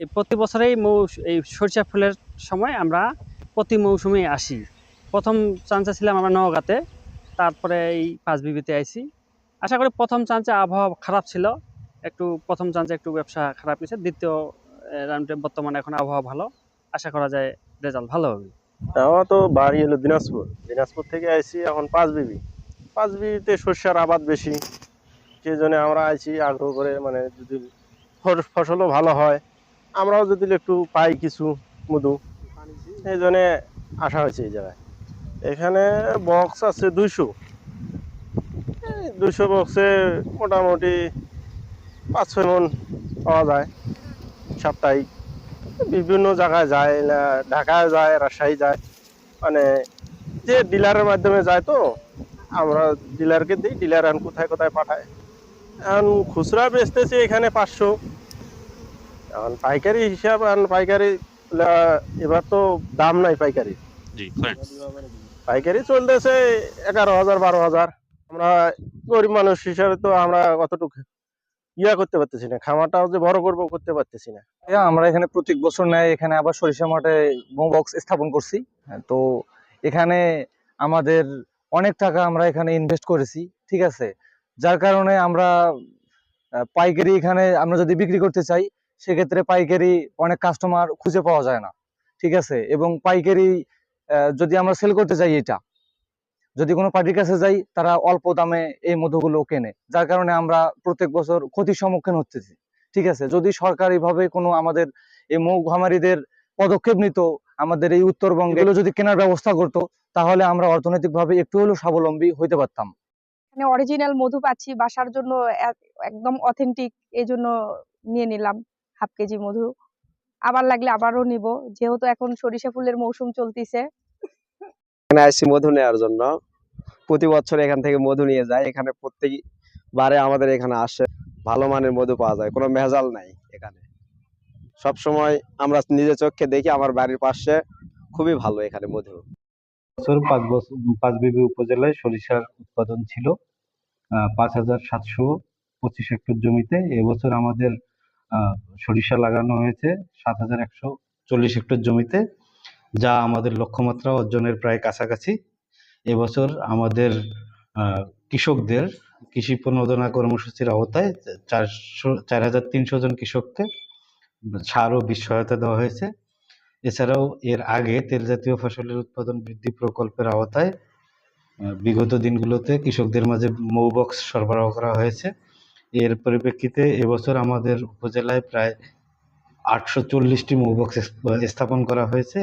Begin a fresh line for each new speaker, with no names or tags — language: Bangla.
এই প্রতি বছরেই এই সরিষা ফুলের সময় আমরা প্রতি মৌসুমে আসি। প্রথম চান্সে ছিলাম আমরা নওগাঁতে, তারপরে এই পাঁচবিবিতে আইছি। আশা করি প্রথম চান্সে আবহাওয়া খারাপ ছিল, একটু প্রথম চান্সে একটু ব্যবসা খারাপ হয়েছে, দ্বিতীয় রাউন্ডে বর্তমানে এখন আবহাওয়া ভালো, আশা করা যায় রেজাল্ট ভালো হবে।
আমার তো বাড়ি হলো দিনাজপুর। দিনাজপুর থেকে আইছি এখন পাঁচবিবি। পাঁচবিবিতে সর্ষের আবাদ বেশি, সেই জন্য আমরা আইছি আগ্রহ করে, মানে যদি ফসলও ভালো হয়, আমরাও যদি একটু পাই কিছু মধু, এই জন্য আসা হয়েছে এই জায়গায়। এখানে বক্স আছে 200। 200 বক্সে মোটামুটি 5-6 মন পাওয়া যায় সাপ্তাহিক। বিভিন্ন জায়গায় যায়, না ঢাকায় যায়, রাজশাহী যায়, মানে যে ডিলারের মাধ্যমে যায়। তো আমরা ডিলারকে দিই, ডিলার এখন কোথায় কোথায় পাঠায়। এখন খুচরা বেচতেছি এখানে 500। এখন পাইকারি হিসাব, এখন পাইকারি এবার তো দাম নাই পাইকারি। পাইকারি চলতেছে 11,000 12,000। আমরা গরিব মানুষ হিসাবে তো আমরা কতটুকু করতে পারতেছি না, খামারটাও যে বড় করবো করতে পারতেছি না।
আমরা এখানে প্রত্যেক বছর নেয় এখানে আবার সরিষা মাঠে বক্স স্থাপন করছি। তো এখানে আমাদের অনেক টাকা আমরা এখানে ইনভেস্ট করেছি, ঠিক আছে। যার কারণে আমরা পাইকারি এখানে আমরা যদি বিক্রি করতে চাই, সেক্ষেত্রে পাইকারি অনেক কাস্টমার খুঁজে পাওয়া যায় না, ঠিক আছে। এবং পাইকারি যদি আমরা সেল করতে যাই, এটা যদি কোনো পার্টির কাছে যাই, তারা অল্প দামে এই মধুগুলো কেনে, যার কারণে আমরা প্রত্যেক বছর ক্ষতির সম্মুখীন হতেছি, ঠিক আছে। যদি সরকারিভাবে কোনো আমাদের এই মৌ খামারিদের পদক্ষেপ নিত, আমাদের এই উত্তরবঙ্গে এগুলো যদি কেনার ব্যবস্থা করতো, তাহলে আমরা অর্থনৈতিকভাবে একটু হলেও স্বাবলম্বী হইতে পারতাম।
এখানে অরিজিনাল মধু পাচ্ছি বাসার জন্য, একদম অথেন্টিক, এই জন্য নিয়ে নিলাম হাফ কেজি মধু। আবার লাগলে আবারও নিব, যেহেতু এখন সরিষা ফুলের মৌসুম চলতেছে।
এখানে আসছি মধু নেওয়ার জন্য। প্রতি বছর এখান থেকে মধু নিয়ে যায়। এখানে প্রত্যেকবারে আমাদের এখানে আসে, ভালো মানের মধু পাওয়া যায়, কোনো ভেজাল নাই এখানে। সব সময় আমরা নিজে চোখে দেখি, আমার বাড়ির পাশে খুবই ভালো এখানে মধু।
বছর 5 বিবি উপজেলায় সরিষার উৎপাদন ছিল 5,725 হেক্টর জমিতে। এবছর আমাদের সরিষা লাগানো হয়েছে 7,140 হেক্টর জমিতে, যা আমাদের লক্ষ্যমাত্রা অর্জনের প্রায় কাছাকাছি। এবছর আমাদের কৃষকদের কৃষি প্রণোদনা কর্মসূচির আওতায় 4,300 জন কৃষককে সার ও বীজ সহায়তা দেওয়া হয়েছে। এছাড়াও এর আগে তেল জাতীয় ফসলের উৎপাদন বৃদ্ধি প্রকল্পের আওতায় বিগত দিনগুলোতে কৃষকদের মাঝে মৌবক্স সরবরাহ করা হয়েছে। এর পরিপ্রেক্ষিতে এবছর আমাদের উপজেলায় প্রায় 840টি মৌবক্স স্থাপন করা হয়েছে।